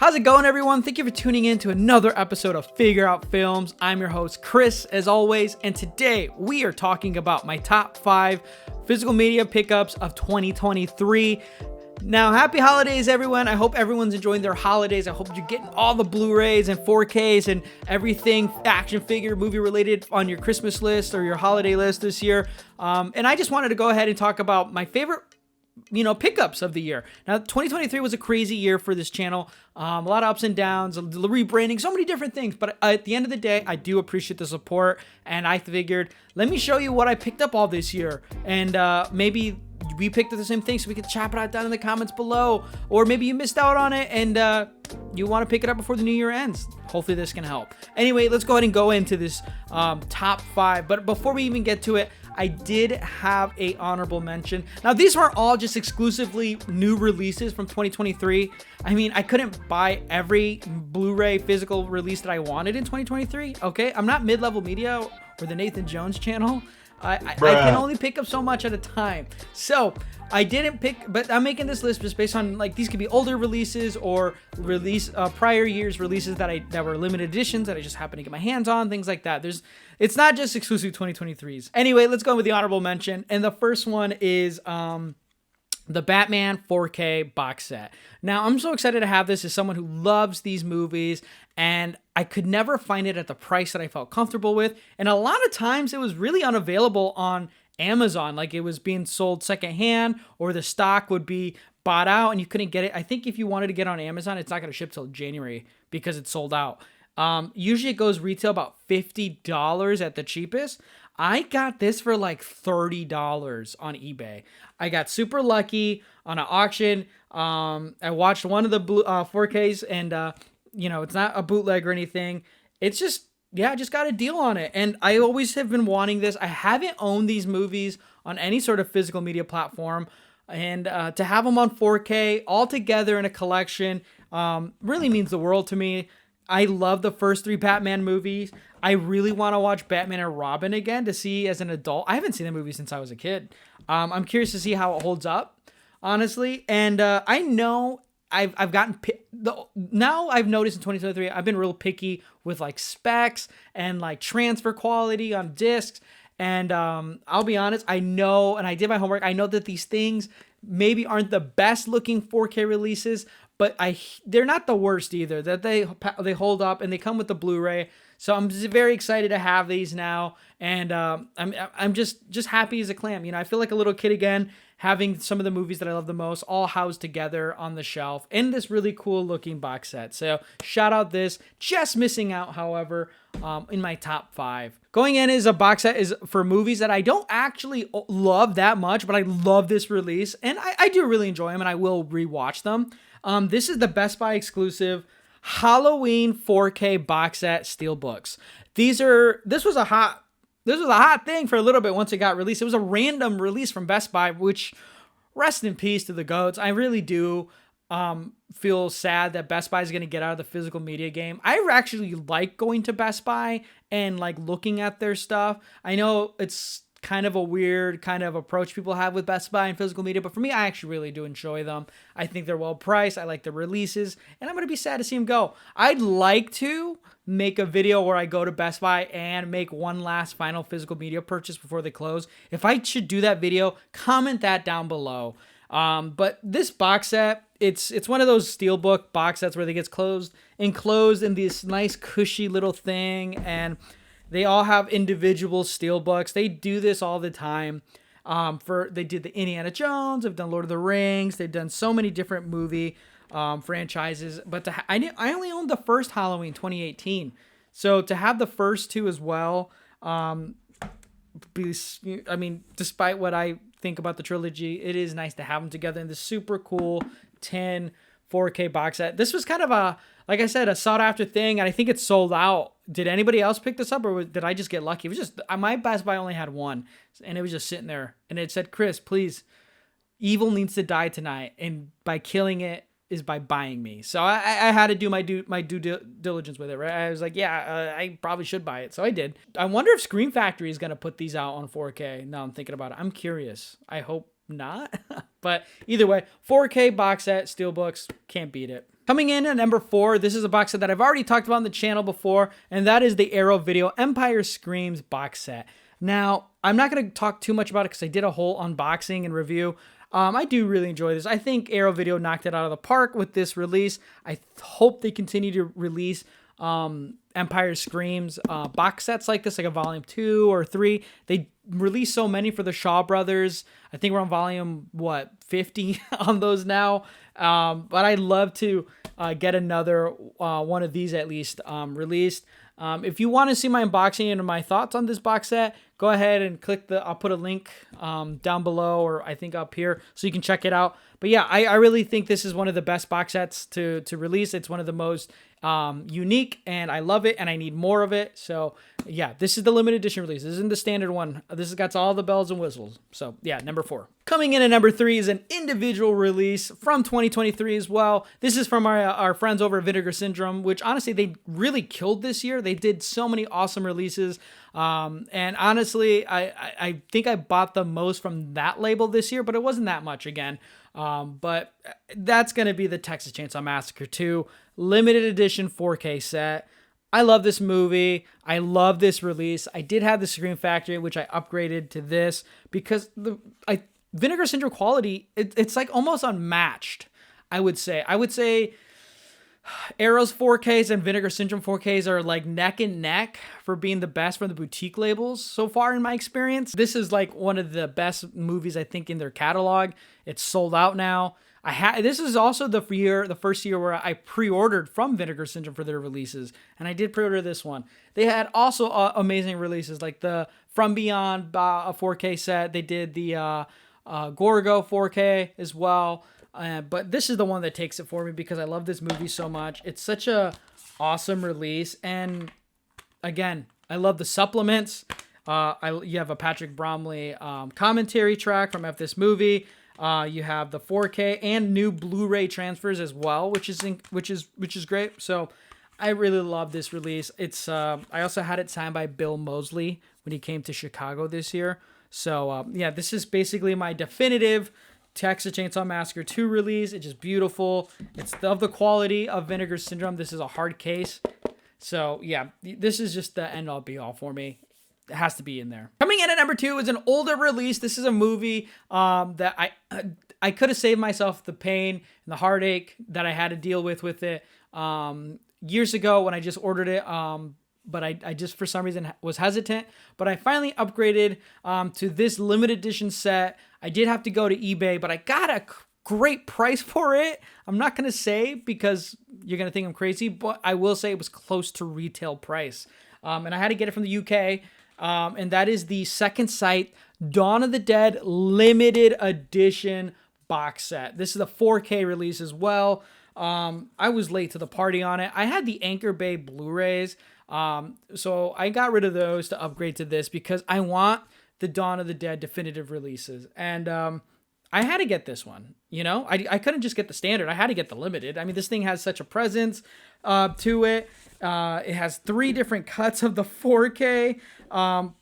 How's it going, everyone? Thank you for tuning in to another episode of Figure Out Films. I'm your host, Chris, as always, and today we are talking about my top 5 physical media pickups of 2023. Now, happy holidays, everyone. I hope everyone's enjoying their holidays. I hope you're getting all the Blu-rays and 4Ks and everything action figure, movie related on your Christmas list or your holiday list this year. And I just wanted to go ahead and talk about my favorite pickups of the year. Now, 2023 was a crazy year for this channel. A lot of ups and downs, rebranding, so many different things. But at the end of the day, I do appreciate the support. And I figured, let me show you what I picked up all this year. And maybe we picked up the same thing, so we could chop it out down in the comments below. Or maybe you missed out on it and you want to pick it up before the new year ends. Hopefully this can help. Anyway, let's go ahead and go into this top 5. But before we even get to it, I did have a honorable mention. Now, these were all just exclusively new releases from 2023. I mean, I couldn't buy every Blu-ray physical release that I wanted in 2023. Okay, I'm not mid-level media or the Nathan Jones channel. I can only pick up so much at a time. So I didn't pick, but I'm making this list just based on, like, these could be older releases or prior years releases that were limited editions that I just happened to get my hands on, things like that. It's not just exclusive 2023s. Anyway, let's go with the honorable mention. And the first one is the Batman 4K box set. Now, I'm so excited to have this as someone who loves these movies, and I could never find it at the price that I felt comfortable with. And a lot of times it was really unavailable on Amazon. Like, it was being sold secondhand, or the stock would be bought out and you couldn't get it. I think if you wanted to get on Amazon, it's not going to ship till January because it's sold out. Usually it goes retail about $50 at the cheapest. I got this for like $30 on eBay. I got super lucky on an auction. I watched one of the 4Ks and, it's not a bootleg or anything. It's just, I just got a deal on it. And I always have been wanting this. I haven't owned these movies on any sort of physical media platform. And to have them on 4K all together in a collection really means the world to me. I love the first 3 Batman movies. I really want to watch Batman and Robin again to see as an adult. I haven't seen the movie since I was a kid. I'm curious to see how it holds up, honestly. And I know I've gotten now I've noticed in 2023 I've been real picky with like specs and like transfer quality on discs. And I'll be honest, I know, and I did my homework. I know that these things maybe aren't the best looking 4K releases, but they're not the worst either. That they hold up and they come with the Blu-ray. So I'm just very excited to have these now, and I'm just happy as a clam. I feel like a little kid again, having some of the movies that I love the most all housed together on the shelf in this really cool looking box set. So shout out this. Just missing out, however, in my top 5. Going in is a box set is for movies that I don't actually love that much, but I love this release, and I do really enjoy them, and I will rewatch them. This is the Best Buy exclusive Halloween 4K box set steelbooks. This was a hot thing for a little bit once it got released. It was a random release from Best Buy, which, rest in peace to the goats. I really do feel sad that Best Buy is going to get out of the physical media game. I actually like going to Best Buy and like looking at their stuff. I know it's kind of a weird kind of approach people have with Best Buy and physical media, but for me, I actually really do enjoy them. I think they're well priced. I like the releases, and I'm going to be sad to see them go. I'd like to make a video where I go to Best Buy and make one last final physical media purchase before they close. If I should do that video, comment that down below. But this box set, it's one of those steelbook box sets where they get enclosed in this nice cushy little thing, and they all have individual steelbooks. They do this all the time. They did the Indiana Jones. They've done Lord of the Rings. They've done so many different movie franchises. But I only owned the first Halloween 2018. So to have the first 2 as well, despite what I think about the trilogy, it is nice to have them together in this super cool 10 4K box set. This was kind of like I said, a sought after thing, and I think it's sold out. Did anybody else pick this up, or did I just get lucky? It was just, my Best Buy only had one, and it was just sitting there, and it said, Chris, please, evil needs to die tonight, and by killing it is by buying me. So I had to do my due diligence with it, right? I was like, I probably should buy it. So I did. I wonder if Scream Factory is going to put these out on 4K. Now I'm thinking about it. I'm curious. I hope not. But either way, 4K box set, steelbooks, can't beat it. Coming in at number 4, this is a box set that I've already talked about on the channel before, and that is the Arrow Video Empire Screams box set. Now, I'm not going to talk too much about it because I did a whole unboxing and review. I do really enjoy this. I think Arrow Video knocked it out of the park with this release. I hope they continue to release Empire Screams box sets like this, like a volume 2 or 3. They released so many for the Shaw Brothers. I think we're on volume, 50 on those now. But I'd love to get another one of these at least released. If you want to see my unboxing and my thoughts on this box set, go ahead and click I'll put a link down below, or I think up here, so you can check it out. But yeah, I really think this is one of the best box sets to release. It's one of the most unique, and I love it, and I need more of it. So yeah, this is the limited edition release. This isn't the standard one. This has got all the bells and whistles. So yeah, number 4. Coming in at number 3 is an individual release from 2023 as well. This is from our friends over at Vinegar Syndrome, which honestly, they really killed this year. They did so many awesome releases. And honestly, I think I bought the most from that label this year, but it wasn't that much again. But that's going to be the Texas Chainsaw Massacre 2 limited edition 4K set. I love this movie. I love this release. I did have the Scream Factory, which I upgraded to this because Vinegar Syndrome quality, it's like almost unmatched, I would say. I would say Arrow's 4Ks and Vinegar Syndrome 4Ks are like neck and neck for being the best from the boutique labels so far in my experience. This is like one of the best movies I think in their catalog. It's sold out now. This is also the first year where I pre-ordered from Vinegar Syndrome for their releases, and I did pre-order this one. They had also amazing releases like the From Beyond a 4K set. They did the Gorgo 4K as well. But this is the one that takes it for me because I love this movie so much. It's such a awesome release. And again, I love the supplements. You have a Patrick Bromley commentary track from F This Movie. You have the 4K and new Blu-ray transfers as well, which is great. So I really love this release. It's I also had it signed by Bill Moseley when he came to Chicago this year. So yeah, this is basically my definitive Texas Chainsaw Massacre 2 release. It's just beautiful. It's of the quality of Vinegar Syndrome. This is a hard case. So yeah, this is just the end all be all for me. It has to be in there. Coming in at number 2 is an older release. This is a movie that I could have saved myself the pain and the heartache that I had to deal with it years ago when I just ordered it. But I just, for some reason, was hesitant. But I finally upgraded to this limited edition set. I did have to go to eBay, but I got a great price for it. I'm not going to say because you're going to think I'm crazy, but I will say it was close to retail price. And I had to get it from the UK. And that is the Second Sight Dawn of the Dead limited edition box set. This is a 4K release as well. I was late to the party on it. I had the Anchor Bay Blu-rays. So I got rid of those to upgrade to this because I want the Dawn of the Dead definitive releases. And I had to get this one. You know, I couldn't just get the standard. I had to get the limited. I mean, this thing has such a presence to it. It has 3 different cuts of the 4K.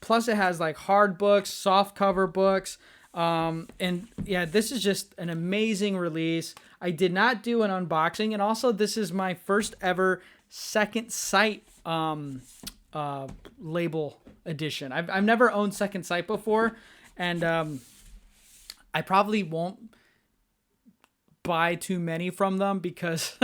Plus it has like hard books, soft cover books. And yeah, this is just an amazing release. I did not do an unboxing. And also this is my first ever Second Sight label edition. I've never owned Second Sight before, and I probably won't buy too many from them because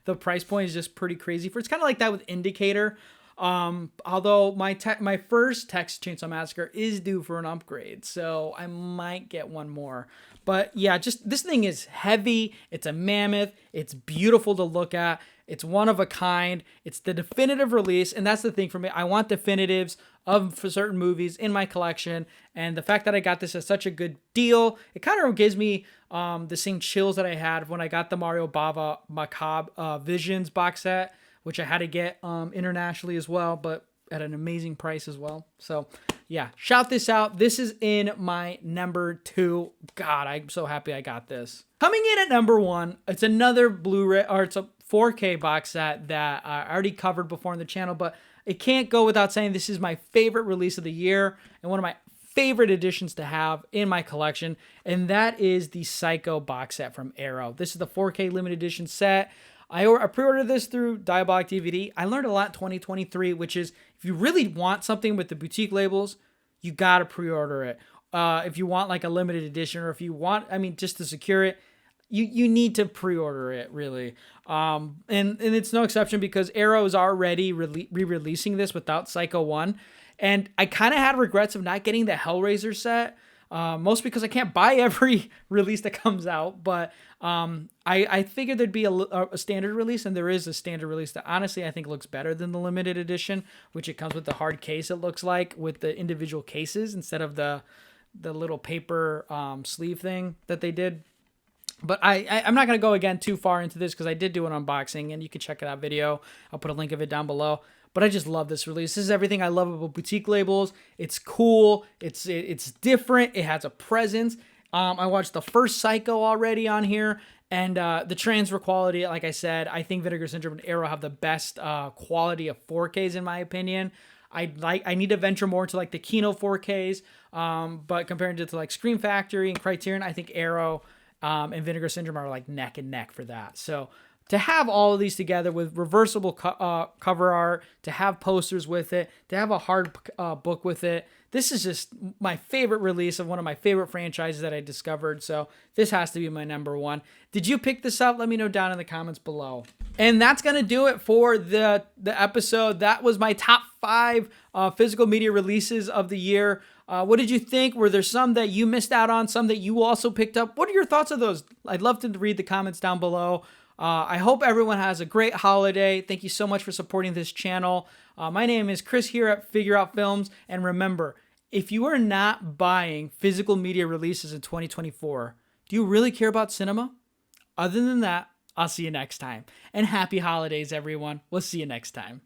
the price point is just pretty crazy. It's kind of like that with Indicator. Although my first Texas Chainsaw Massacre is due for an upgrade, so I might get one more. But yeah, just this thing is heavy. It's a mammoth. It's beautiful to look at. It's one of a kind. It's the definitive release, and that's the thing for me. I want definitives for certain movies in my collection, and the fact that I got this at such a good deal, it kind of gives me the same chills that I had when I got the Mario Bava Macabre Visions box set, which I had to get internationally as well, but at an amazing price as well. So yeah, shout this out. This is in my number 2. God, I'm so happy I got this. Coming in at number 1, it's another Blu-ray, or it's a 4K box set that I already covered before on the channel, but it can't go without saying this is my favorite release of the year and one of my favorite editions to have in my collection, and that is the Psycho box set from Arrow. This is the 4K limited edition set. I pre-ordered this through Diabolic DVD. I learned a lot in 2023, which is if you really want something with the boutique labels, you got to pre-order it. If you want like a limited edition, or if you want, just to secure it, you need to pre-order it, really. And it's no exception because Arrow is already re-releasing this without Psycho 1. And I kind of had regrets of not getting the Hellraiser set, most because I can't buy every release that comes out. But I figured there'd be a standard release, and there is a standard release that honestly I think looks better than the limited edition, which it comes with the hard case, it looks like, with the individual cases instead of the little paper sleeve thing that they did. But I'm not going to go again too far into this because I did do an unboxing, and you can check that video. I'll put a link of it down below. But I just love this release. This is everything I love about boutique labels. It's cool. It's different. It has a presence. I watched the first Psycho already on here. And the transfer quality, like I said, I think Vinegar Syndrome and Arrow have the best quality of 4Ks in my opinion. I need to venture more to like the Kino 4Ks. But compared to like Scream Factory and Criterion, I think Arrow and Vinegar Syndrome are like neck and neck for that. So to have all of these together with reversible cover art, to have posters with it, to have a hard book with it, this is just my favorite release of one of my favorite franchises that I discovered. So this has to be my number one. Did you pick this up? Let me know down in the comments below. And that's going to do it for the episode. That was my top 5 physical media releases of the year. What did you think? Were there some that you missed out on? Some that you also picked up? What are your thoughts of those? I'd love to read the comments down below. I hope everyone has a great holiday. Thank you so much for supporting this channel. My name is Chris here at Figure Out Films. And remember, if you are not buying physical media releases in 2024, do you really care about cinema? Other than that, I'll see you next time. And happy holidays, everyone. We'll see you next time.